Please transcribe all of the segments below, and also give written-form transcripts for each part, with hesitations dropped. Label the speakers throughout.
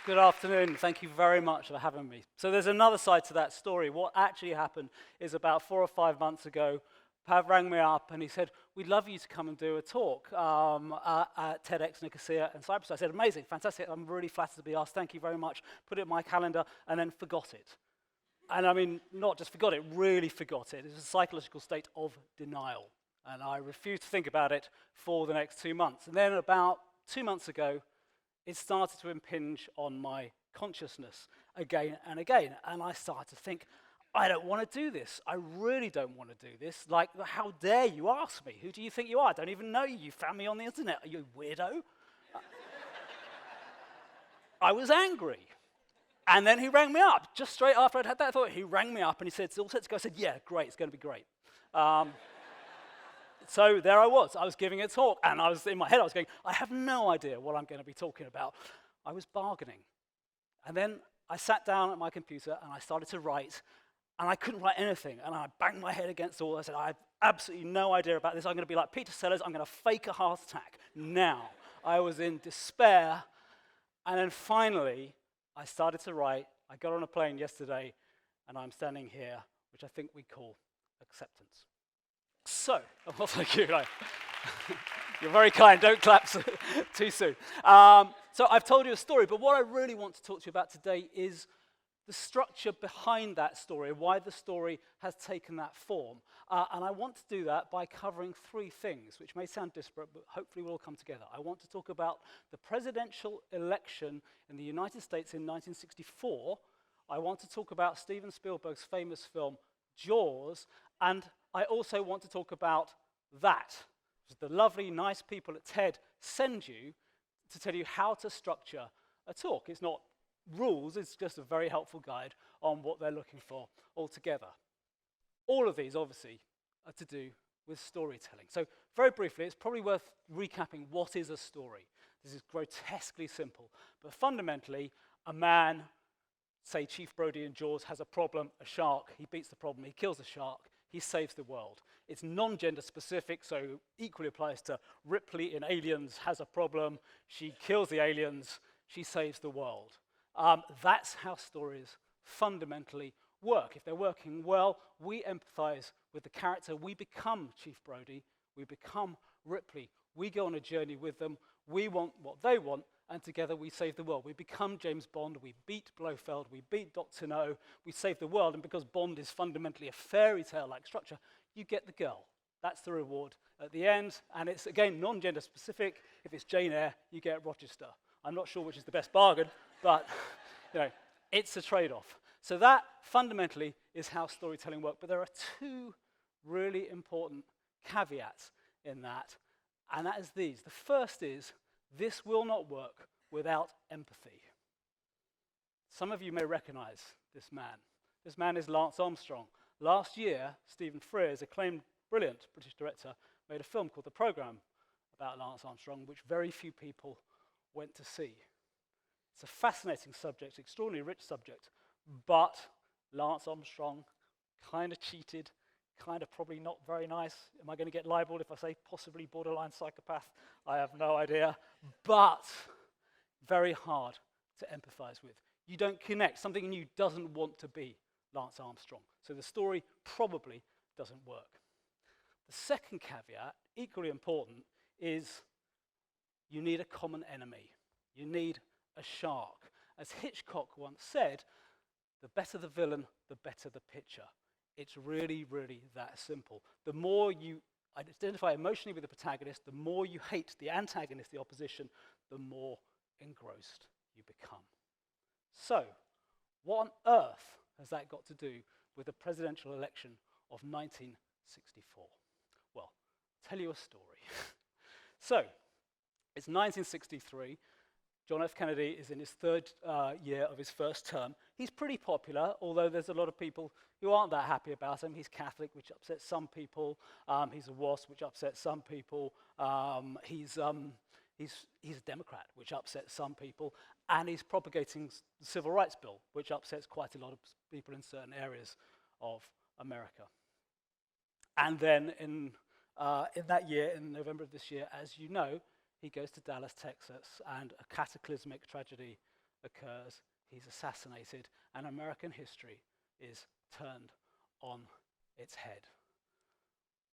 Speaker 1: Good afternoon. Thank you very much for having me. So there's another side to that story. What actually happened is about 4 or 5 months ago, Pav rang me up and he said, we'd love you to come and do a talk at TEDxNicosia in Cyprus. I said, amazing, fantastic. I'm really flattered to be asked. Thank you very much. Put it in my calendar and then forgot it. And I mean, not just forgot it, really forgot it. It was a psychological state of denial. And I refused to think about it for the next 2 months. And then about 2 months ago, it started to impinge on my consciousness again and again. And I started to think, I don't want to do this. I really don't want to do this. Like, how dare you ask me? Who do you think you are? I don't even know you. You found me on the internet. Are you a weirdo? I was angry. And then he rang me up. Just straight after I'd had that thought, he rang me up and he said, it's all set to go. I said, yeah, great. It's going to be great. So there I was giving a talk, and I was in my head, I was going, I have no idea what I'm going to be talking about. I was bargaining. And then I sat down at my computer, and I started to write, and I couldn't write anything, and I banged my head against the wall. I said, I have absolutely no idea about this. I'm going to be like Peter Sellers. I'm going to fake a heart attack now. I was in despair, and then finally, I started to write. I got on a plane yesterday, and I'm standing here, which I think we call acceptance. So, well, thank you. You're very kind. Don't clap too soon. So I've told you a story, but what I really want to talk to you about today is the structure behind that story, why the story has taken that form. And I want to do that by covering 3 things, which may sound disparate, but hopefully will all come together. I want to talk about the presidential election in the United States in 1964. I want to talk about Steven Spielberg's famous film, Jaws, and I also want to talk about that, the lovely, nice people at TED send you to tell you how to structure a talk. It's not rules, it's just a very helpful guide on what they're looking for altogether. All of these, obviously, are to do with storytelling. So very briefly, it's probably worth recapping what is a story. This is grotesquely simple, but fundamentally, a man, say Chief Brody in Jaws, has a problem, a shark, he beats the problem, he kills the shark, he saves the world. It's non-gender specific, so equally applies to Ripley in Aliens, has a problem, she kills the aliens, she saves the world. That's how stories fundamentally work. If they're working well, we empathize with the character, we become Chief Brody, we become Ripley, we go on a journey with them, we want what they want, and together we save the world. We become James Bond, we beat Blofeld, we beat Dr. No, we save the world, and because Bond is fundamentally a fairy tale-like structure, you get the girl. That's the reward at the end, and it's, again, non-gender specific. If it's Jane Eyre, you get Rochester. I'm not sure which is the best bargain, but it's a trade-off. So that, fundamentally, is how storytelling works, but there are 2 really important caveats in that, and that is these. The first is, this will not work without empathy. Some of you may recognize this man. This man is Lance Armstrong. Last year, Stephen Frears, acclaimed, brilliant British director, made a film called The Programme about Lance Armstrong, which very few people went to see. It's a fascinating subject, extraordinarily rich subject, but Lance Armstrong kind of cheated, kind of probably not very nice. Am I going to get libeled if I say possibly borderline psychopath? I have no idea, but very hard to empathize with. You don't connect. Something in you doesn't want to be Lance Armstrong. So the story probably doesn't work. The second caveat, equally important, is you need a common enemy. You need a shark. As Hitchcock once said, the better the villain, the better the picture. It's really, really that simple. The more you identify emotionally with the protagonist, the more you hate the antagonist, the opposition, the more engrossed you become. So, what on earth has that got to do with the presidential election of 1964? Well, I'll tell you a story. So, it's 1963. John F. Kennedy is in his 3rd year of his first term. He's pretty popular, although there's a lot of people who aren't that happy about him. He's Catholic, which upsets some people. He's a WASP, which upsets some people. He's a Democrat, which upsets some people. And he's propagating the Civil Rights Bill, which upsets quite a lot of people in certain areas of America. And then in that year, in November of this year, as you know, he goes to Dallas, Texas, and a cataclysmic tragedy occurs, he's assassinated, and American history is turned on its head.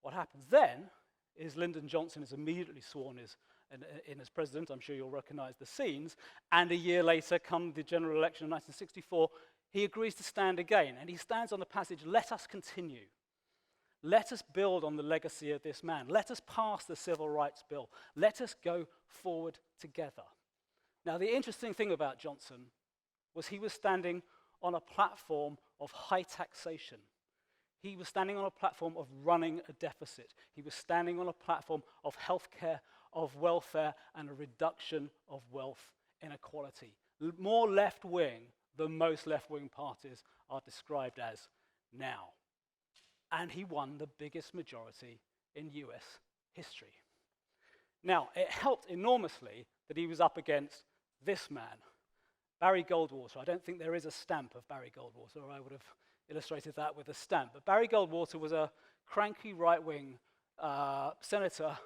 Speaker 1: What happens then is Lyndon Johnson is immediately sworn in as president. I'm sure you'll recognize the scenes. And a year later, come the general election of 1964, he agrees to stand again. And he stands on the passage, "Let us continue. Let us build on the legacy of this man. Let us pass the Civil Rights Bill. Let us go forward together." Now, the interesting thing about Johnson was he was standing on a platform of high taxation. He was standing on a platform of running a deficit. He was standing on a platform of healthcare, of welfare, and a reduction of wealth inequality. More left-wing than most left-wing parties are described as now. And he won the biggest majority in US history. Now, it helped enormously that he was up against this man, Barry Goldwater. I don't think there is a stamp of Barry Goldwater, or I would have illustrated that with a stamp. But Barry Goldwater was a cranky right-wing senator,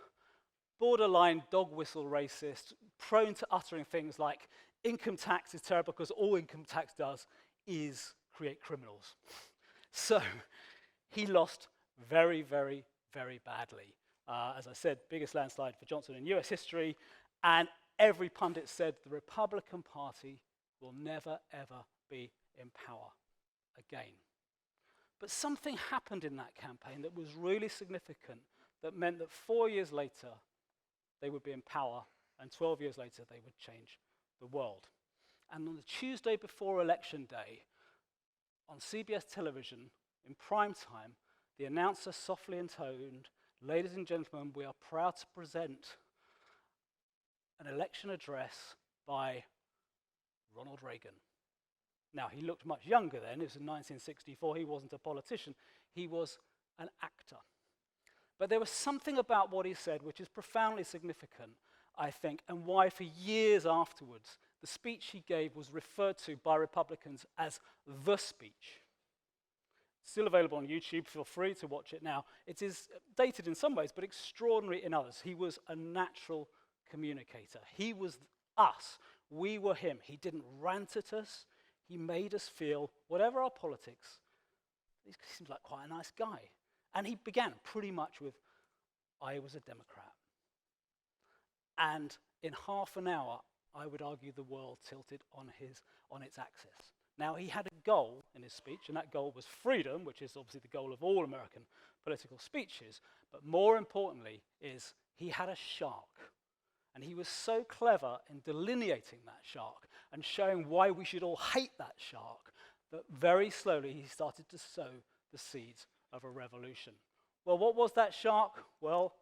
Speaker 1: borderline dog whistle racist, prone to uttering things like income tax is terrible because all income tax does is create criminals. So he lost very, very, very badly. As I said, biggest landslide for Johnson in US history, and every pundit said the Republican Party will never, ever be in power again. But something happened in that campaign that was really significant, that meant that 4 years later, they would be in power, and 12 years later, they would change the world. And on the Tuesday before Election Day, on CBS television, in prime time, the announcer softly intoned, "Ladies and gentlemen, we are proud to present an election address by Ronald Reagan." Now, he looked much younger then. It was in 1964. He wasn't a politician. He was an actor. But there was something about what he said which is profoundly significant, I think, and why for years afterwards, the speech he gave was referred to by Republicans as the speech. Still available on YouTube. Feel free to watch it now. It is dated in some ways, but extraordinary in others. He was a natural communicator. He was us. We were him. He didn't rant at us. He made us feel, whatever our politics, he seems like quite a nice guy. And he began pretty much with, "I was a Democrat." And in half an hour, I would argue the world tilted on its axis. Now, he had a goal in his speech, and that goal was freedom, which is obviously the goal of all American political speeches. But more importantly is he had a shark. And he was so clever in delineating that shark and showing why we should all hate that shark that very slowly he started to sow the seeds of a revolution. Well, what was that shark? Well,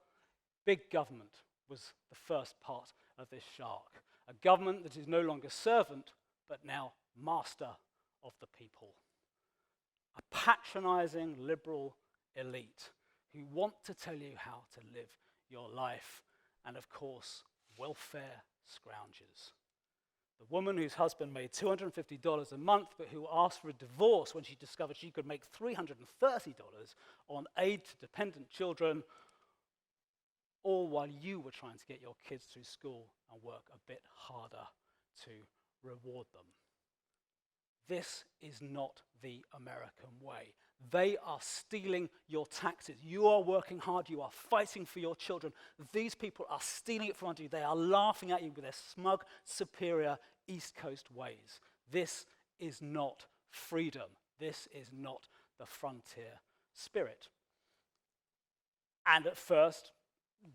Speaker 1: big government was the first part of this shark. A government that is no longer servant, but now master of the people. A patronizing liberal elite who want to tell you how to live your life, and of course, welfare scroungers. The woman whose husband made $250 a month, but who asked for a divorce when she discovered she could make $330 on aid to dependent children, all while you were trying to get your kids through school and work a bit harder to reward them. This is not the American way. They are stealing your taxes. You are working hard. You are fighting for your children. These people are stealing it from you. They are laughing at you with their smug, superior East Coast ways. This is not freedom. This is not the frontier spirit. And at first,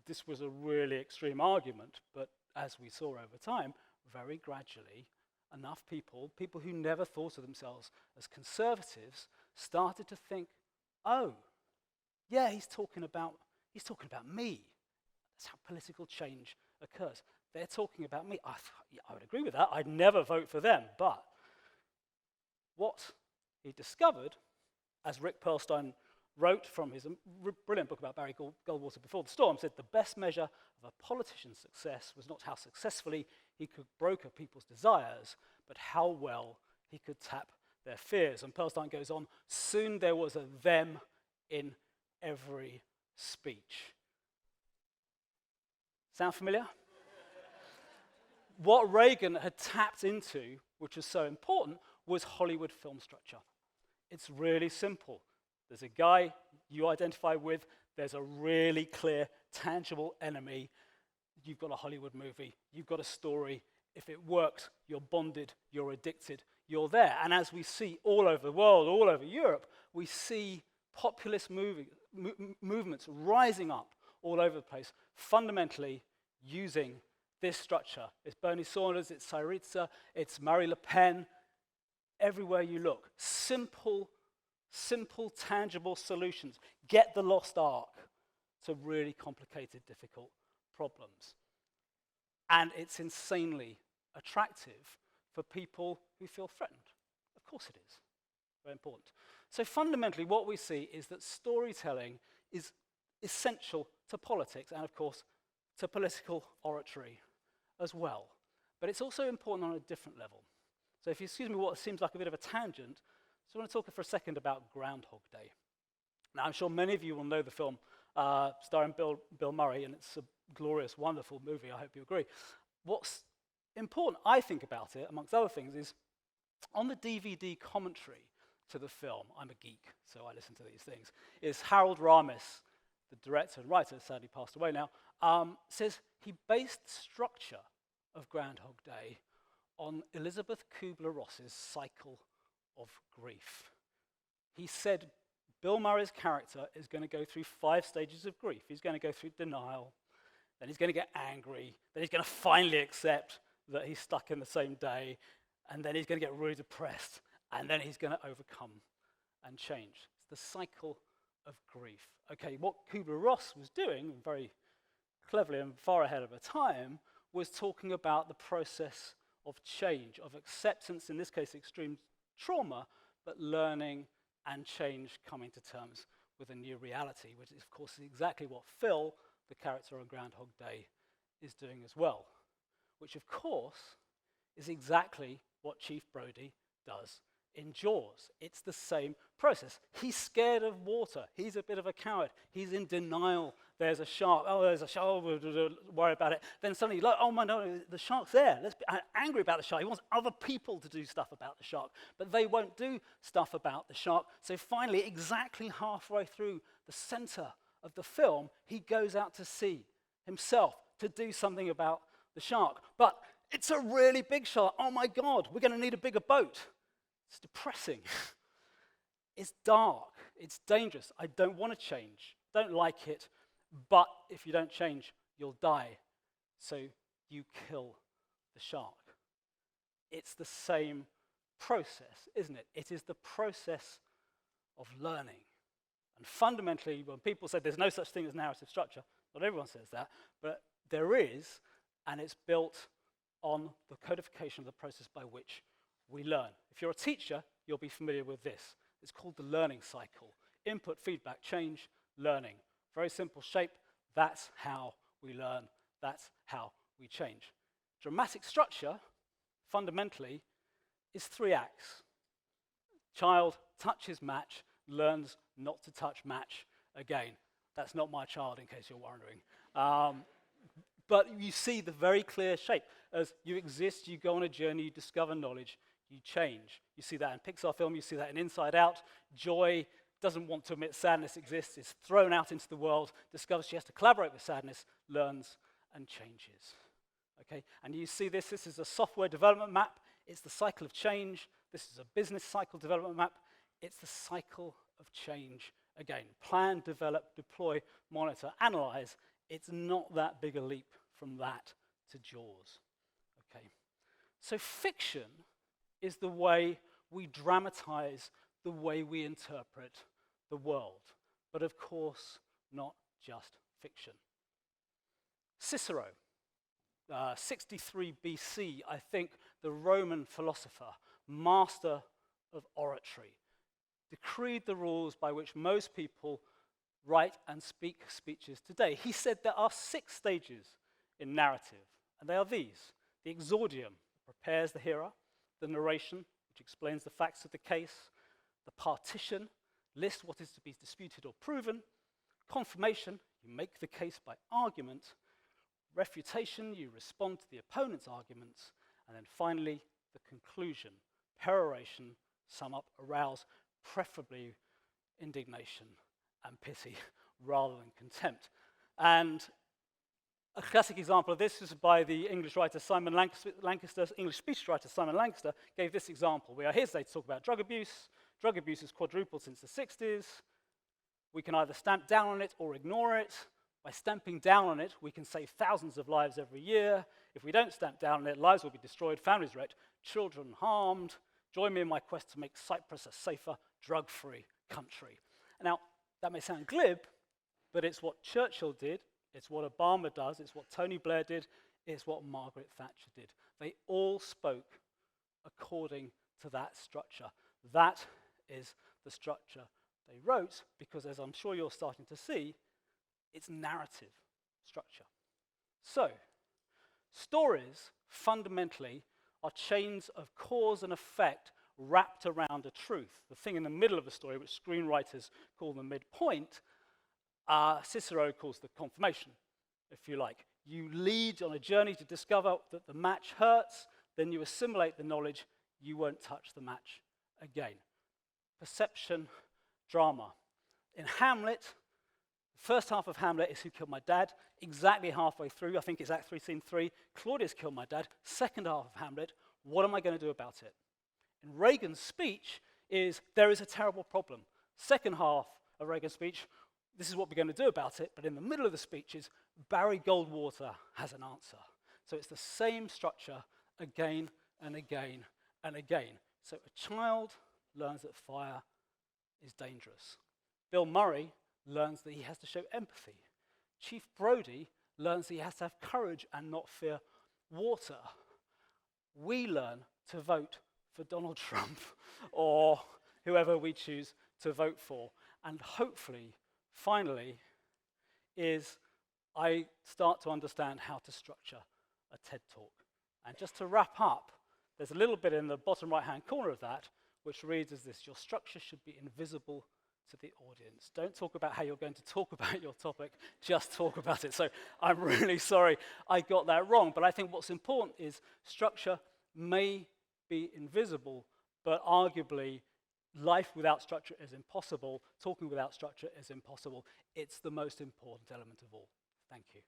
Speaker 1: this was a really extreme argument, but as we saw over time, very gradually, enough people who never thought of themselves as conservatives, started to think, "Oh, yeah, he's talking about me." That's how political change occurs. They're talking about me. I would agree with that. I'd never vote for them. But what he discovered, as Rick Perlstein wrote from his brilliant book about Barry Goldwater Before the Storm, said the best measure of a politician's success was not how successfully he could broker people's desires, but how well he could tap their fears. And Perlstein goes on, soon there was a them in every speech. Sound familiar? what Reagan had tapped into, which was so important, was Hollywood film structure. It's really simple. There's a guy you identify with, there's a really clear, tangible enemy. You've got a Hollywood movie, you've got a story. If it works, you're bonded, you're addicted, you're there. And as we see all over the world, all over Europe, we see populist movements rising up all over the place, fundamentally using this structure. It's Bernie Sanders, it's Syriza, it's Marine Le Pen. Everywhere you look, simple, tangible solutions. Get the lost ark to really complicated, difficult problems. And it's insanely attractive for people who feel threatened. Of course it is. Very important. So fundamentally, what we see is that storytelling is essential to politics and, of course, to political oratory as well. But it's also important on a different level. So if you excuse me what seems like a bit of a tangent, I just want to talk for a second about Groundhog Day. Now, I'm sure many of you will know the film starring Bill Murray, and it's a glorious, wonderful movie, I hope you agree. What's important, I think, about it, amongst other things, is on the DVD commentary to the film, I'm a geek, so I listen to these things, is Harold Ramis, the director and writer, sadly passed away now, says he based the structure of Groundhog Day on Elizabeth Kubler-Ross's cycle of grief. He said Bill Murray's character is going to go through 5 stages of grief. He's going to go through denial, then he's going to get angry, then he's going to finally accept that he's stuck in the same day, and then he's going to get really depressed, and then he's going to overcome and change. It's the cycle of grief. Okay, what Kubler-Ross was doing, very cleverly and far ahead of her time, was talking about the process of change, of acceptance, in this case extreme trauma, but learning and change, coming to terms with a new reality, which is, of course, exactly what Phil, the character on Groundhog Day, is doing as well, which, of course, is exactly what Chief Brody does in Jaws. It's the same process. He's scared of water. He's a bit of a coward. He's in denial. There's a shark. Oh, there's a shark. Oh, we'll worry about it. Then suddenly, look, oh my no, the shark's there. Let's be angry about the shark. He wants other people to do stuff about the shark, but they won't do stuff about the shark. So finally, exactly halfway through the center of the film, he goes out to sea himself to do something about the shark. But it's a really big shark. Oh my God, we're going to need a bigger boat. It's depressing. It's dark. It's dangerous. I don't want to change. Don't like it. But if you don't change, you'll die. So you kill the shark. It's the same process, isn't it? It is the process of learning. And fundamentally, when people say there's no such thing as narrative structure, not everyone says that, but there is, and it's built on the codification of the process by which we learn. If you're a teacher, you'll be familiar with this. It's called the learning cycle. Input, feedback, change, learning. Very simple shape. That's how we learn. That's how we change. Dramatic structure, fundamentally, is 3 acts. Child touches match, learns not to touch match again. That's not my child, in case you're wondering. But you see the very clear shape. As you exist, you go on a journey, you discover knowledge, you change. You see that in Pixar film, you see that in Inside Out. Joy doesn't want to admit sadness exists, is thrown out into the world, discovers she has to collaborate with sadness, learns and changes. Okay? And you see this is a software development map, it's the cycle of change. This is a business cycle development map, it's the cycle of change again. Plan, develop, deploy, monitor, analyze. It's not that big a leap from that to Jaws. Okay? So fiction is the way we dramatize the way we interpret the world. But of course, not just fiction. Cicero, 63 BC, I think the Roman philosopher, master of oratory, decreed the rules by which most people write and speak speeches today. He said there are 6 stages in narrative, and they are these: the exordium, prepares the hearer; the narration, which explains the facts of the case; the partition, lists what is to be disputed or proven; confirmation, you make the case by argument; refutation, you respond to the opponent's arguments, and then finally, the conclusion, peroration, sum up, arouse, preferably indignation and pity rather than contempt. And a classic example of this is by the English writer Simon Lancaster, English speechwriter Simon Lancaster, gave this example. We are here today to talk about drug abuse. Drug abuse has quadrupled since the 60s. We can either stamp down on it or ignore it. By stamping down on it, we can save thousands of lives every year. If we don't stamp down on it, lives will be destroyed, families wrecked, children harmed. Join me in my quest to make Cyprus a safer, drug-free country. Now, that may sound glib, but it's what Churchill did, it's what Obama does, it's what Tony Blair did, it's what Margaret Thatcher did. They all spoke according to that structure. That is the structure they wrote, because as I'm sure you're starting to see, it's narrative structure. So, stories fundamentally are chains of cause and effect wrapped around a truth. The thing in the middle of a story, which screenwriters call the midpoint, Cicero calls the confirmation, if you like. You lead on a journey to discover that the match hurts, then you assimilate the knowledge, you won't touch the match again. Perception, drama. In Hamlet, the first half of Hamlet is Who Killed My Dad? Exactly halfway through, I think it's Act 3, Scene 3, Claudius killed my dad. Second half of Hamlet, what am I going to do about it? In Reagan's speech is, there is a terrible problem. Second half of Reagan's speech, this is what we're going to do about it, but in the middle of the speech is, Barry Goldwater has an answer. So it's the same structure again and again and again. So a child learns that fire is dangerous. Bill Murray learns that he has to show empathy. Chief Brody learns that he has to have courage and not fear water. We learn to vote for Donald Trump or whoever we choose to vote for. And hopefully, finally, is I start to understand how to structure a TED Talk. And just to wrap up, there's a little bit in the bottom right-hand corner of that, which reads as this: your structure should be invisible to the audience. Don't talk about how you're going to talk about your topic, just talk about it. So I'm really sorry I got that wrong, but I think what's important is structure may be invisible, but arguably life without structure is impossible, talking without structure is impossible. It's the most important element of all. Thank you.